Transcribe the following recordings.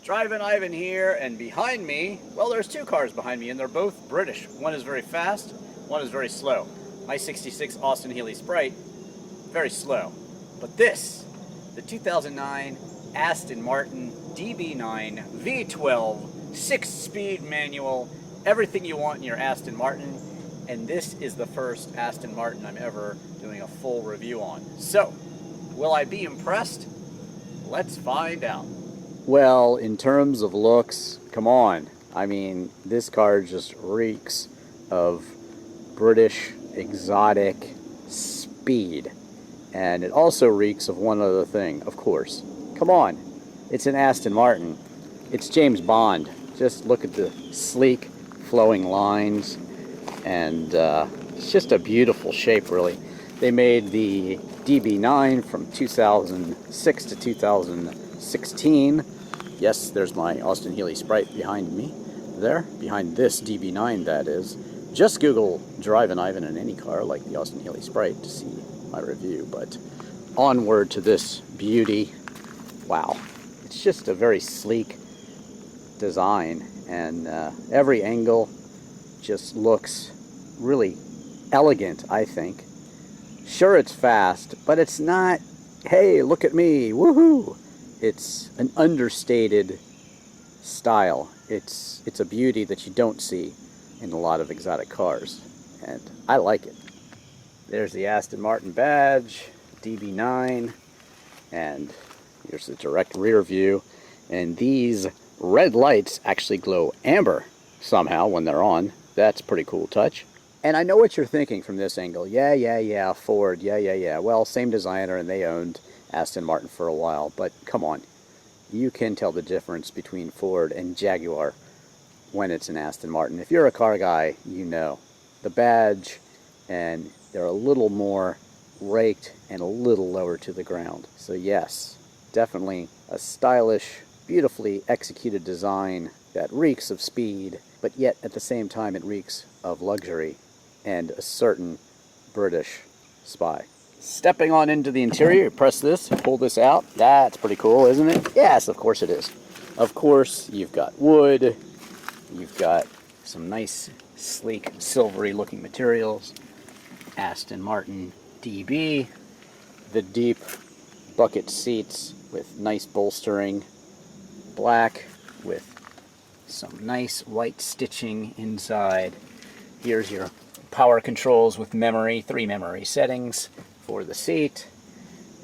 Drivin Ivan here, and behind me, well, there's two cars behind me, and they're both British. One is very fast, one is very slow. My 66 Austin Healey Sprite, very slow. But this, the 2009 Aston Martin DB9 V12, 6-speed manual, everything you want in your Aston Martin, and this is the first Aston Martin I'm ever doing a full review on. So, will I be impressed? Let's find out. Well, in terms of looks, come on. I mean, this car just reeks of British exotic speed. And it also reeks of one other thing, of course. Come on. It's an Aston Martin. It's James Bond. Just look at the sleek, flowing lines. And it's just a beautiful shape, really. They made the DB9 from 2006 to 2016. Yes, there's my Austin Healey Sprite behind me there, behind this DB9 that is. Just Google Drivin Ivan in any car like the Austin Healey Sprite to see my review, but onward to this beauty. Wow, it's just a very sleek design, and every angle just looks really elegant, I think. Sure, it's fast, but it's not, hey, look at me, woohoo! It's an understated style. It's a beauty that you don't see in a lot of exotic cars, and I like it. There's the Aston Martin badge, DB9, and here's the direct rear view, and these red lights actually glow amber somehow when they're on. That's a pretty cool touch. And I know what you're thinking from this angle. Yeah, Ford, yeah. Well, same designer, and they owned Aston Martin for a while, but come on. You can tell the difference between Ford and Jaguar when it's an Aston Martin. If you're a car guy, you know. The badge, and they're a little more raked and a little lower to the ground. So yes, definitely a stylish, beautifully executed design that reeks of speed, but yet at the same time it reeks of luxury and a certain British spy. Stepping on into the interior, you press this, pull this out. That's pretty cool, isn't it? Yes, of course it is. Of course, you've got wood, you've got some nice, sleek, silvery looking materials. Aston Martin DB, the deep bucket seats with nice bolstering, black with some nice white stitching inside. Here's your power controls with memory, 3 memory settings for the seat,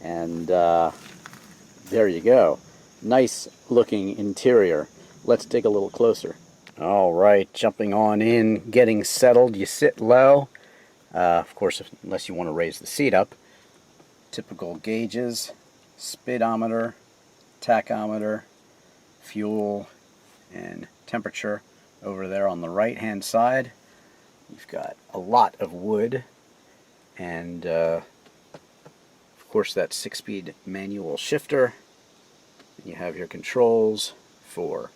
and there you go. Nice looking interior. Let's dig a little closer. All right, jumping on in, getting settled. You sit low, of course, unless you want to raise the seat up. Typical gauges, speedometer, tachometer, fuel, and temperature over there on the right hand side. You've got a lot of wood, and of course that 6-speed manual shifter. You have your controls for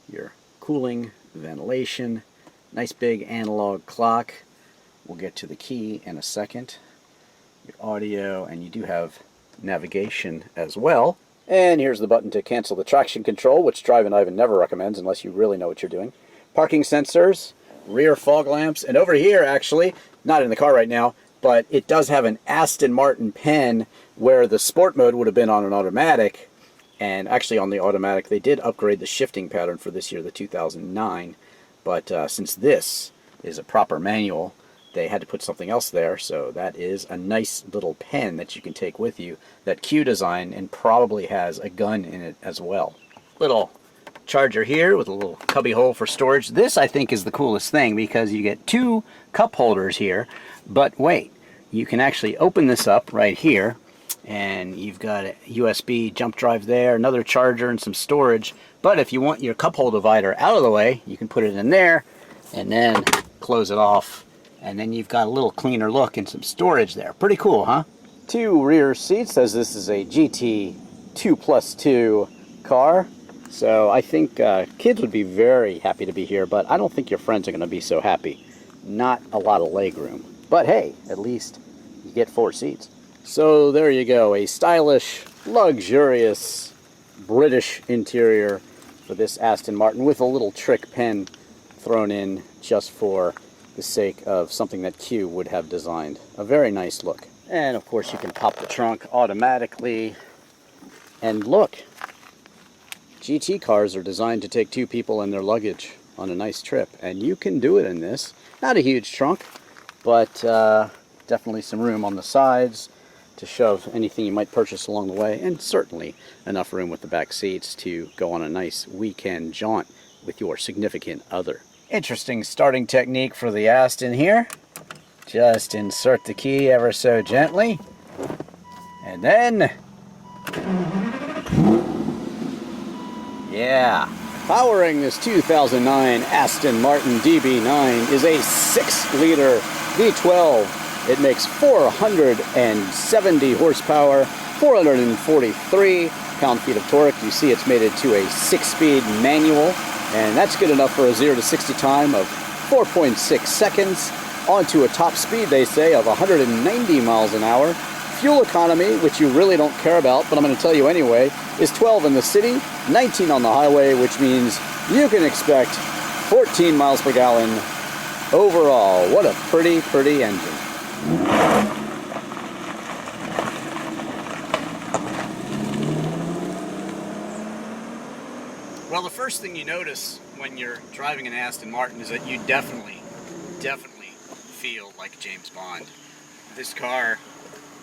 your cooling, ventilation, nice big analog clock. We'll get to the key in a second. Your audio, and you do have navigation as well. And here's the button to cancel the traction control, which Drivin Ivan never recommends unless you really know what you're doing. Parking sensors, rear fog lamps, and over here actually, not in the car right now, but it does have an Aston Martin pen where the sport mode would have been on an automatic, and actually on the automatic they did upgrade the shifting pattern for this year, the 2009, but since this is a proper manual, they had to put something else there, so that is a nice little pen that you can take with you, that Q design, and probably has a gun in it as well. Little charger here with a little cubby hole for storage. This I think is the coolest thing because you get 2 cup holders here, but wait, you can actually open this up right here, and you've got a USB jump drive there, another charger, and some storage. But if you want your cup hole divider out of the way, you can put it in there and then close it off, and then you've got a little cleaner look and some storage there. Pretty cool, huh? 2 rear seats, as this is a GT 2+2 car. So I think kids would be very happy to be here, but I don't think your friends are going to be so happy. Not a lot of legroom. But hey, at least you get 4 seats. So there you go, a stylish, luxurious British interior for this Aston Martin with a little trick pen thrown in just for the sake of something that Q would have designed. A very nice look. And of course you can pop the trunk automatically. And look, GT cars are designed to take 2 people and their luggage on a nice trip. And you can do it in this. Not a huge trunk, but definitely some room on the sides to shove anything you might purchase along the way. And certainly enough room with the back seats to go on a nice weekend jaunt with your significant other. Interesting starting technique for the Aston here. Just insert the key ever so gently. And then, yeah. Powering this 2009 Aston Martin DB9 is a 6-liter V12. It makes 470 horsepower, 443 pound-feet of torque. You see it's made it to a 6-speed manual. And that's good enough for a 0 to 60 time of 4.6 seconds, onto a top speed, they say, of 190 miles an hour. Fuel economy, which you really don't care about, but I'm going to tell you anyway, is 12 in the city, 19 on the highway, which means you can expect 14 miles per gallon overall. What a pretty, pretty engine. Well, the first thing you notice when you're driving an Aston Martin is that you definitely feel like James Bond. This car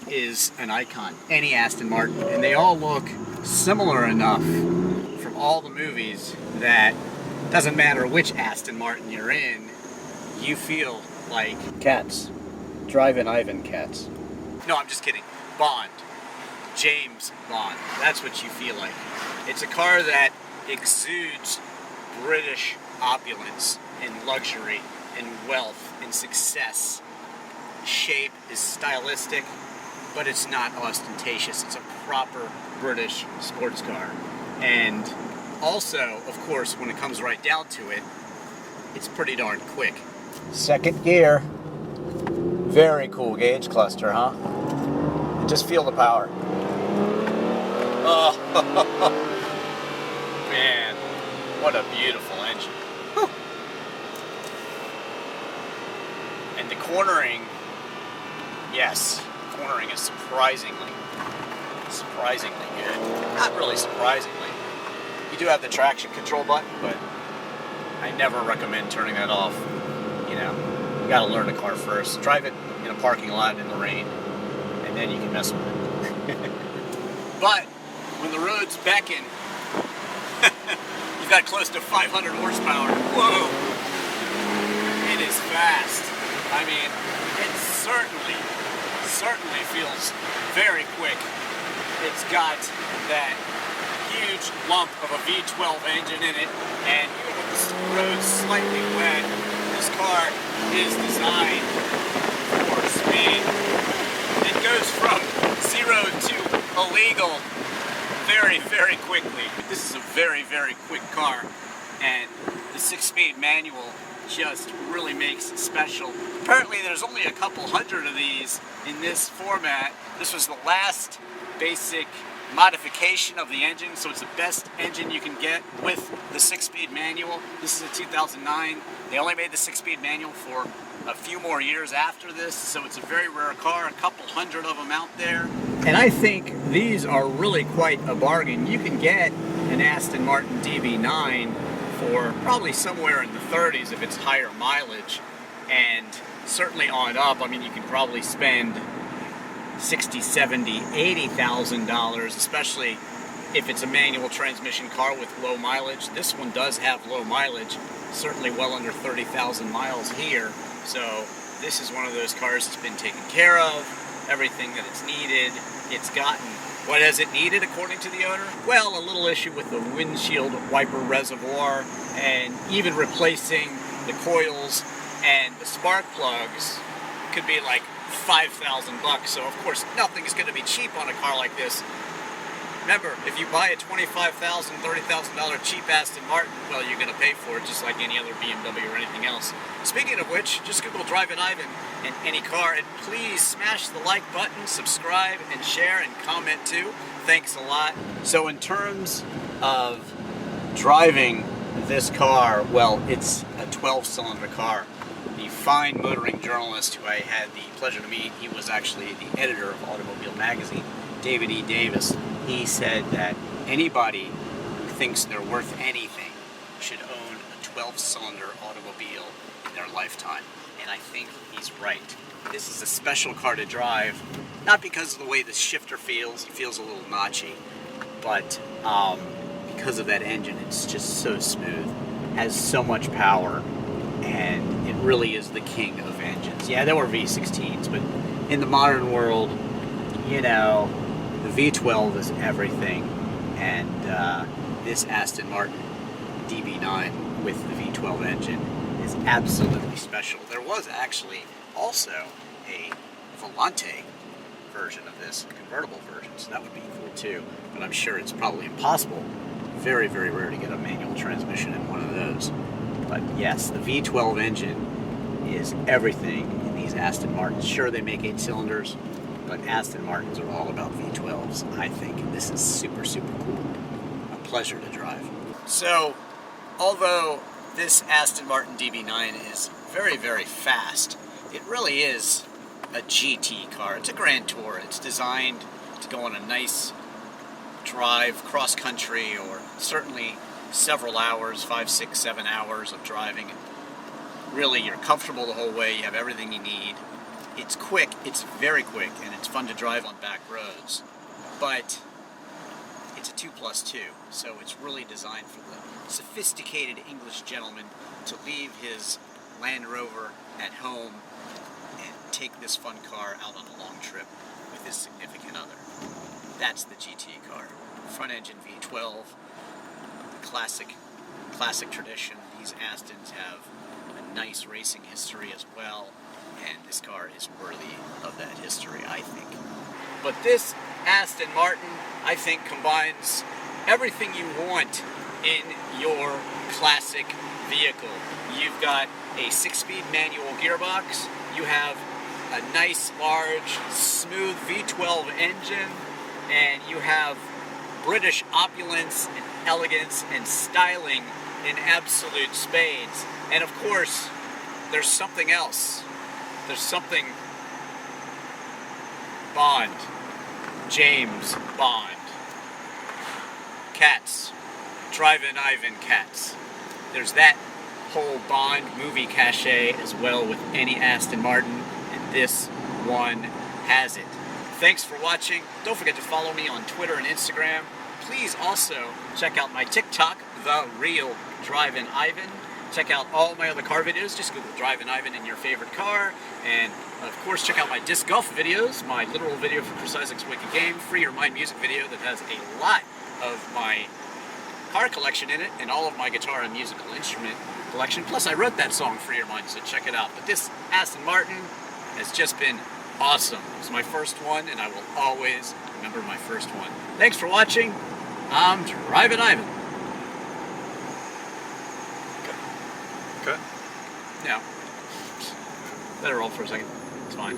is an icon. Any Aston Martin, and they all look similar enough from all the movies that doesn't matter which Aston Martin you're in, you feel like Katz. Drivin Ivan Katz. No, I'm just kidding. Bond. James Bond. That's what you feel like. It's a car that exudes British opulence and luxury and wealth and success. Shape is stylistic, but it's not ostentatious. It's a proper British sports car. And also, of course, when it comes right down to it, it's pretty darn quick. Second gear. Very cool gauge cluster, huh? And just feel the power. Oh, man, what a beautiful engine. Whew. And the cornering, yes, cornering is surprisingly good. Not really surprisingly. You do have the traction control button, but I never recommend turning that off. You know, you gotta learn the car first. Drive it in a parking lot in the rain, and then you can mess with it. But when the roads beckon, you've got close to 500 horsepower. Whoa! It is fast. I mean, it certainly feels very quick. It's got that huge lump of a V12 engine in it, and even with the roads slightly wet, this car is designed for speed. It goes from 0 to illegal very quickly. This is a very quick car, and the 6-speed manual just really makes it special. Apparently there's only a couple hundred of these in this format. This was the last basic modification of the engine, so it's the best engine you can get with the 6-speed manual. This is a 2009. They only made the 6-speed manual for a few more years after this, so it's a very rare car, a couple hundred of them out there. And I think these are really quite a bargain. You can get an Aston Martin DB9 for probably somewhere in the 30s if it's higher mileage, and certainly on up. I mean, you can probably spend $60,000, $70,000, $80,000, especially if it's a manual transmission car with low mileage. This one does have low mileage, certainly well under 30,000 miles here. So this is one of those cars that's been taken care of, everything that it's needed, it's gotten. What has it needed according to the owner? Well, a little issue with the windshield wiper reservoir, and even replacing the coils and the spark plugs could be like $5,000. So of course nothing is going to be cheap on a car like this. Remember, if you buy a $25,000, $30,000 cheap Aston Martin, well, you're going to pay for it just like any other BMW or anything else. Speaking of which, just Google Drivin Ivan and any car, and please smash the like button, subscribe, and share, and comment too. Thanks a lot. So in terms of driving this car, well, it's a 12-cylinder car. The fine motoring journalist who I had the pleasure to meet, he was actually the editor of Automobile Magazine, David E. Davis. He said that anybody who thinks they're worth anything should own a 12-cylinder automobile in their lifetime. And I think he's right. This is a special car to drive, not because of the way the shifter feels. It feels a little notchy, but because of that engine. It's just so smooth, has so much power, and it really is the king of engines. Yeah, there were V16s, but in the modern world, you know, the V12 is everything, and this Aston Martin DB9 with the V12 engine is absolutely special. There was actually also a Volante version of this, a convertible version, so that would be cool too, but I'm sure it's probably impossible. Very, very rare to get a manual transmission in one of those. But yes, the V12 engine is everything in these Aston Martins. Sure, they make 8 cylinders, but Aston Martins are all about V12s, I think. And this is super, super cool. A pleasure to drive. So, although this Aston Martin DB9 is very, very fast, it really is a GT car. It's a Grand Tour. It's designed to go on a nice drive cross country, or certainly several hours, 5, 6, 7 hours of driving. Really, you're comfortable the whole way. You have everything you need. It's quick. It's very quick, and it's fun to drive on back roads. But it's a 2+2, so it's really designed for the sophisticated English gentleman to leave his Land Rover at home and take this fun car out on a long trip with his significant other. That's the GT car. Front engine V12, classic tradition. These Astons have a nice racing history as well, and this car is worthy of that history, I think. But this Aston Martin, I think, combines everything you want in your classic vehicle. You've got a 6-speed manual gearbox, you have a nice, large, smooth V12 engine, and you have British opulence and elegance and styling in absolute spades. And of course, there's something else. There's something Bond. James Bond. Katz. Drivin Ivan Katz. There's that whole Bond movie cachet as well with any Aston Martin, and this one has it. Thanks for watching. Don't forget to follow me on Twitter and Instagram. Please also check out my TikTok, The Real Drivin Ivan. Check out all my other car videos. Just Google Drivin Ivan in your favorite car. And of course, check out my disc golf videos, my literal video for Chris Isaac's Wicked Game, Free Your Mind music video that has a lot of my car collection in it and all of my guitar and musical instrument collection. Plus, I wrote that song, Free Your Mind, so check it out. But this Aston Martin has just been awesome. It was my first one, and I will always remember my first one. Thanks for watching. I'm Drivin Ivan. Cut. Yeah. Let it roll for a second. It's fine.